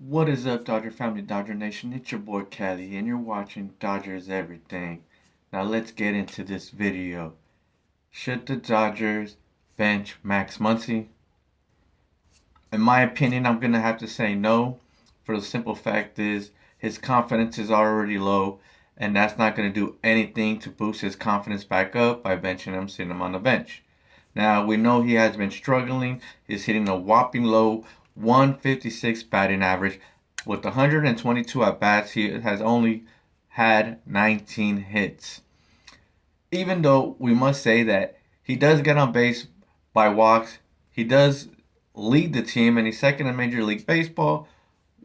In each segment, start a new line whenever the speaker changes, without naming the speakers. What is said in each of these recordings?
What is up, Dodger family, Dodger Nation? It's your boy Cali, and you're watching Dodgers Everything. Now let's get into this video. Should the Dodgers bench Max Muncy? In my opinion, I'm gonna have to say no. For the simple fact is his confidence is already low, and that's not gonna do anything to boost his confidence back up by benching him, sitting him on the bench. Now we know he has been struggling. He's hitting a whopping low 156 batting average. With 122 at bats, he has only had 19 hits. Even though we must say that he does get on base by walks, he does lead the team and he's second in Major League Baseball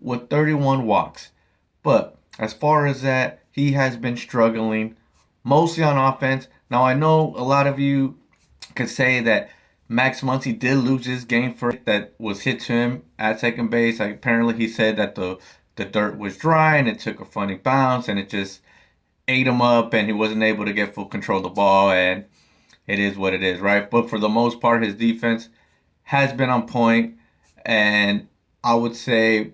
with 31 walks. But as far as that, he has been struggling mostly on offense. Now I know a lot of you could say that Max Muncy did lose his game for that was hit to him at second base. Like, apparently he said that the dirt was dry and it took a funny bounce and it just ate him up and he wasn't able to get full control of the ball, and it is what it is, right? But for the most part, his defense has been on point, and I would say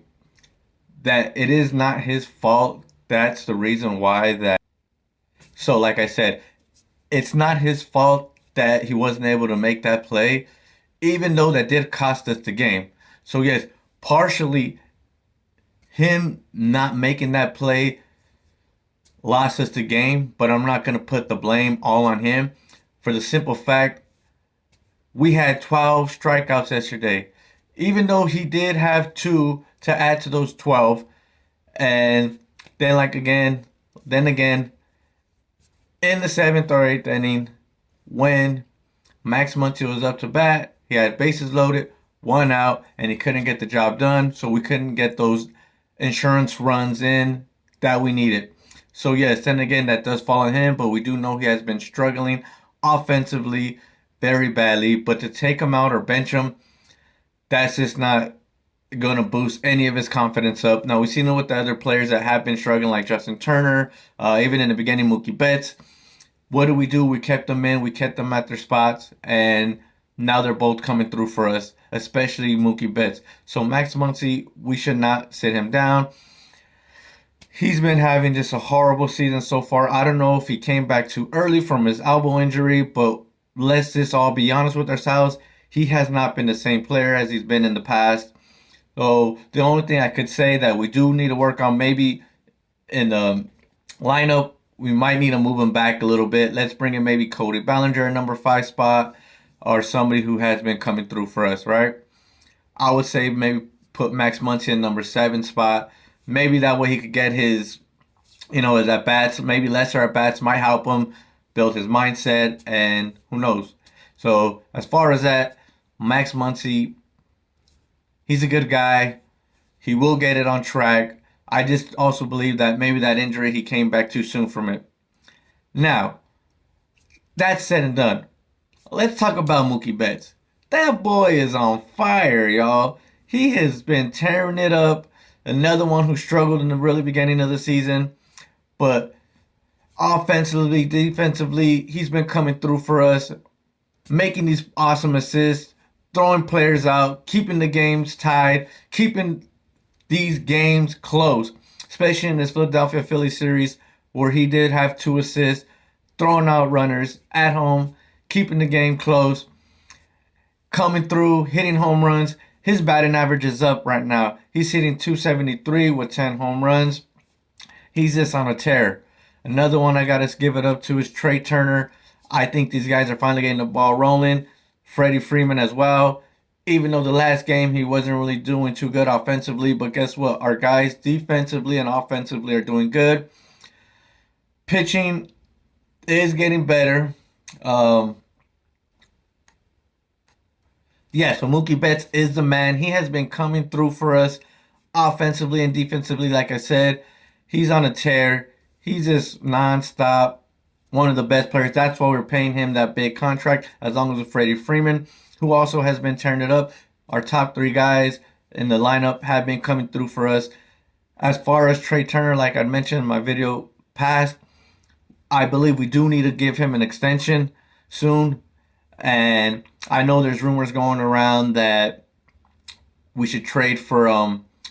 that it is not his fault. That's the reason why that. So, like I said, it's not his fault that he wasn't able to make that play, even though that did cost us the game. So, yes, partially him not making that play lost us the game, but I'm not going to put the blame all on him for the simple fact we had 12 strikeouts yesterday. Even though he did have two to add to those 12, and then then again, in the seventh or eighth inning, when Max Muncy was up to bat, he had bases loaded, one out, and he couldn't get the job done. So we couldn't get those insurance runs in that we needed. So yes, then again, that does fall on him, but we do know he has been struggling offensively very badly. But to take him out or bench him, that's just not going to boost any of his confidence up. Now, we've seen it with the other players that have been struggling, like Justin Turner, even in the beginning, Mookie Betts. What do? We kept them in, we kept them at their spots, and now they're both coming through for us, especially Mookie Betts. So Max Muncy, we should not sit him down. He's been having just a horrible season so far. I don't know if he came back too early from his elbow injury, but let's just all be honest with ourselves. He has not been the same player as he's been in the past. So the only thing I could say that we do need to work on, maybe in the lineup, we might need to move him back a little bit. Let's bring in maybe Cody Bellinger in number 5 spot, or somebody who has been coming through for us, right? I would say maybe put Max Muncy in number 7 spot. Maybe that way he could get his at bats. Maybe lesser at bats might help him build his mindset, and who knows. So as far as that, Max Muncy, he's a good guy. He will get it on track. I just also believe that maybe that injury, he came back too soon from it. Now, that said and done, let's talk about Mookie Betts. That boy is on fire, y'all. He has been tearing it up. Another one who struggled in the really beginning of the season. But offensively, defensively, he's been coming through for us, making these awesome assists, throwing players out, keeping the games tied, keeping these games close, especially in this Philadelphia Phillies series where he did have 2 assists, throwing out runners at home, keeping the game close, coming through, hitting home runs. His batting average is up right now. He's hitting 273 with 10 home runs. He's just on a tear. Another one I got to give it up to is Trey Turner. I think these guys are finally getting the ball rolling. Freddie Freeman as well. Even though the last game he wasn't really doing too good offensively, but guess what? Our guys defensively and offensively are doing good. Pitching is getting better. Um, yeah, so Mookie Betts is the man. He has been coming through for us offensively and defensively. Like I said, he's on a tear. He's just nonstop. One of the best players. That's why we're paying him that big contract, as long as with Freddie Freeman, who also has been tearing it up. Our top 3 guys in the lineup have been coming through for us. As far as Trey Turner, like I mentioned in my video past, I believe we do need to give him an extension soon. And I know there's rumors going around that we should trade for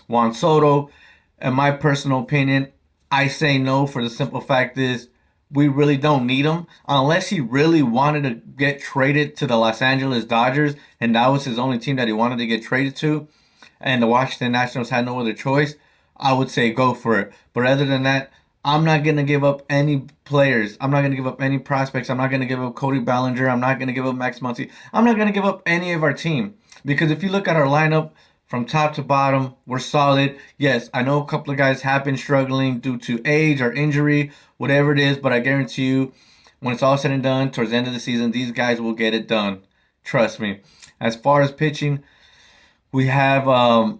Juan Soto. In my personal opinion, I say no for the simple fact is we really don't need him unless he really wanted to get traded to the Los Angeles Dodgers and that was his only team that he wanted to get traded to and the Washington Nationals had no other choice. I would say go for it. But other than that, I'm not going to give up any players. I'm not going to give up any prospects. I'm not going to give up Cody Bellinger. I'm not going to give up Max Muncy. I'm not going to give up any of our team. Because if you look at our lineup from top to bottom, we're solid. Yes, I know a couple of guys have been struggling due to age or injury, whatever it is, but I guarantee you, when it's all said and done, towards the end of the season, these guys will get it done. Trust me. As far as pitching, we have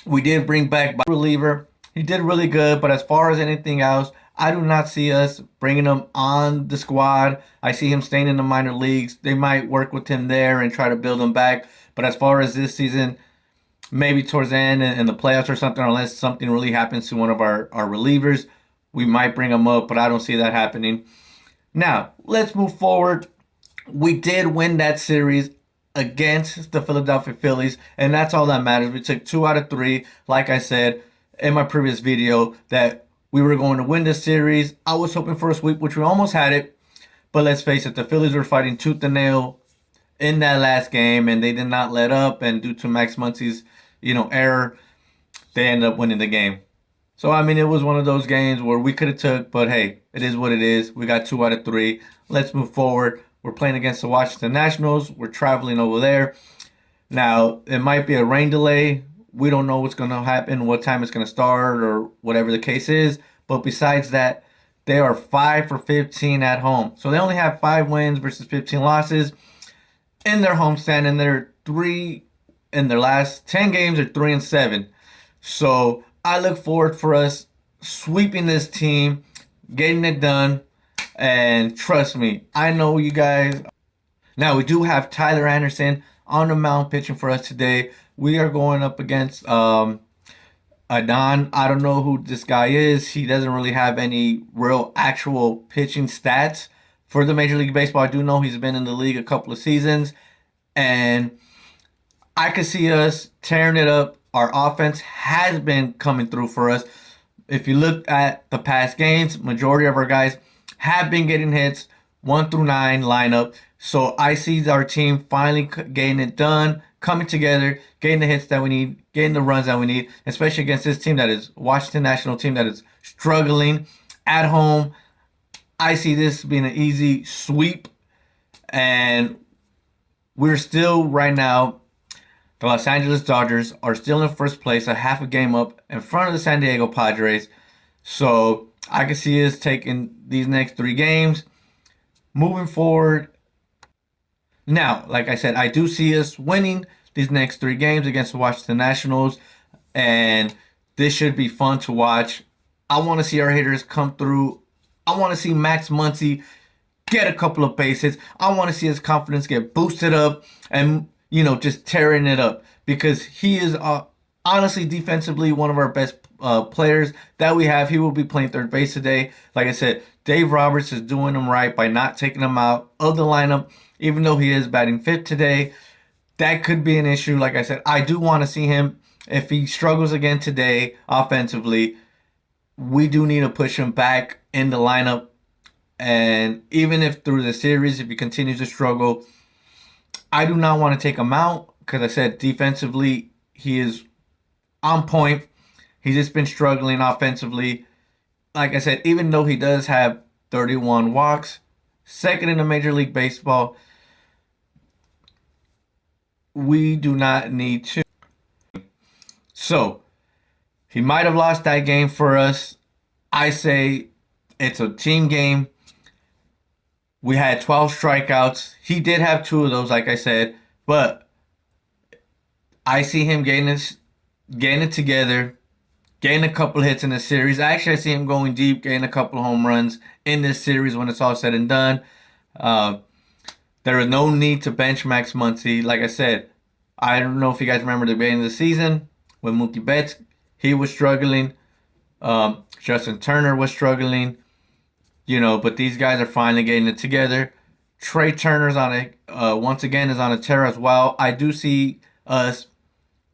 we did bring back reliever. He did really good, but as far as anything else, I do not see us bringing him on the squad. I see him staying in the minor leagues. They might work with him there and try to build him back. But as far as this season, maybe towards the end in the playoffs or something, unless something really happens to one of our relievers, we might bring him up, but I don't see that happening. Now, let's move forward. We did win that series against the Philadelphia Phillies, and that's all that matters. We took 2 out of 3. Like I said in my previous video, that we were going to win this series. I was hoping for a sweep, which we almost had it. But let's face it, the Phillies were fighting tooth and nail in that last game, and they did not let up. And due to Max Muncy's, error, they ended up winning the game. So I mean, it was one of those games where we could have took, but hey, it is what it is. We got 2 out of 3. Let's move forward. We're playing against the Washington Nationals. We're traveling over there. Now, it might be a rain delay. We don't know what's going to happen, what time it's going to start, or whatever the case is. But besides that, they are 5 for 15 at home. So they only have 5 wins versus 15 losses in their homestand, and they're 3 in their last 10 games are 3-7. So I look forward for us sweeping this team, getting it done, and trust me, I know you guys. Now we do have Tyler Anderson on the mound pitching for us today. We are going up against Adon. I don't know who this guy is. He doesn't really have any real actual pitching stats for the Major League Baseball. I do know he's been in the league a couple of seasons, and I could see us tearing it up. Our offense has been coming through for us. If you look at the past games, majority of our guys have been getting hits, 1 through 9 lineup. So I see our team finally getting it done, coming together, getting the hits that we need, getting the runs that we need, especially against this team that is Washington National team that is struggling at home. I see this being an easy sweep, and we're still right now, the Los Angeles Dodgers are still in first place, a half a game up in front of the San Diego Padres. So I can see us taking these next 3 games, moving forward. Now, like I said, I do see us winning these next 3 games against the Washington Nationals, and this should be fun to watch. I want to see our hitters come through. I want to see Max Muncy get a couple of base hits. I want to see his confidence get boosted up and, just tearing it up, because he is honestly defensively one of our best players that we have. He will be playing third base today. Like I said, Dave Roberts is doing him right by not taking him out of the lineup, even though he is batting 5th today. That could be an issue. Like I said, I do want to see him. If he struggles again today offensively, we do need to push him back in the lineup. And even if through the series, if he continues to struggle, I do not want to take him out, because I said defensively, he is on point. He's just been struggling offensively. Like I said, even though he does have 31 walks, second in the Major League Baseball, we do not need to. So, he might have lost that game for us. I say it's a team game. We had 12 strikeouts. He did have 2 of those, like I said. But I see him getting it together, getting a couple hits in the series. Actually, I see him going deep, getting a couple home runs in this series when it's all said and done. There is no need to bench Max Muncy. Like I said, I don't know if you guys remember the beginning of the season when Mookie Betts, he was struggling. Justin Turner was struggling. But these guys are finally getting it together. Trey Turner's on once again is on a tear as well. I do see us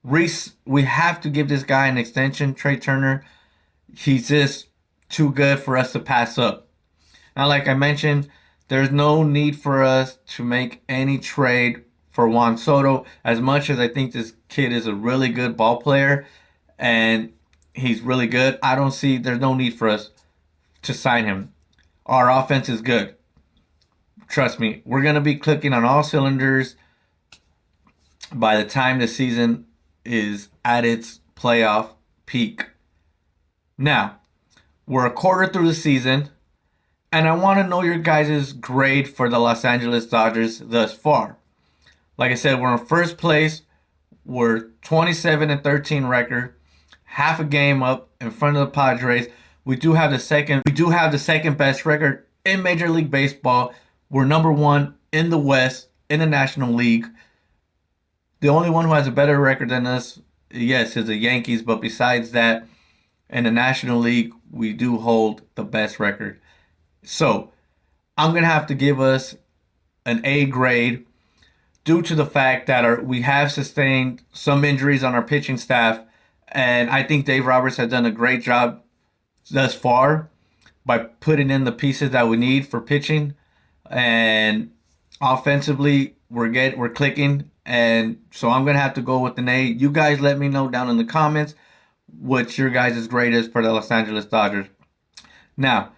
Reese, we have to give this guy an extension. Trey Turner, he's just too good for us to pass up. Now, like I mentioned, there's no need for us to make any trade for Juan Soto. As much as I think this kid is a really good ball player and he's really good, I don't see there's no need for us to sign him. Our offense is good. Trust me, we're going to be clicking on all cylinders by the time the season is at its playoff peak. Now, we're a quarter through the season, and I want to know your guys' grade for the Los Angeles Dodgers thus far. Like I said, we're in first place. We're 27-13 record, half a game up in front of the Padres. We do have the second best record in Major League Baseball. We're number one in the West in the National League. The only one who has a better record than us, yes, is the Yankees. But besides that, in the National League, we do hold the best record. So I'm gonna have to give us an A grade due to the fact that we have sustained some injuries on our pitching staff, and I think Dave Roberts has done a great job thus far by putting in the pieces that we need for pitching, and offensively we're clicking, and so I'm gonna have to go with an A. You guys let me know down in the comments what your guys' grade is for the Los Angeles Dodgers. Now,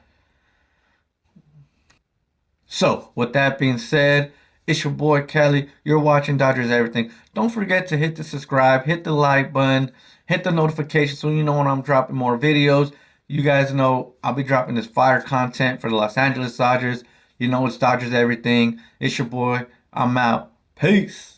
so with that being said, it's your boy Kelly. You're watching Dodgers Everything. Don't forget to hit the subscribe, hit the like button, hit the notification so you know when I'm dropping more videos. You guys know I'll be dropping this fire content for the Los Angeles Dodgers. You know it's Dodgers Everything. It's your boy. I'm out. Peace.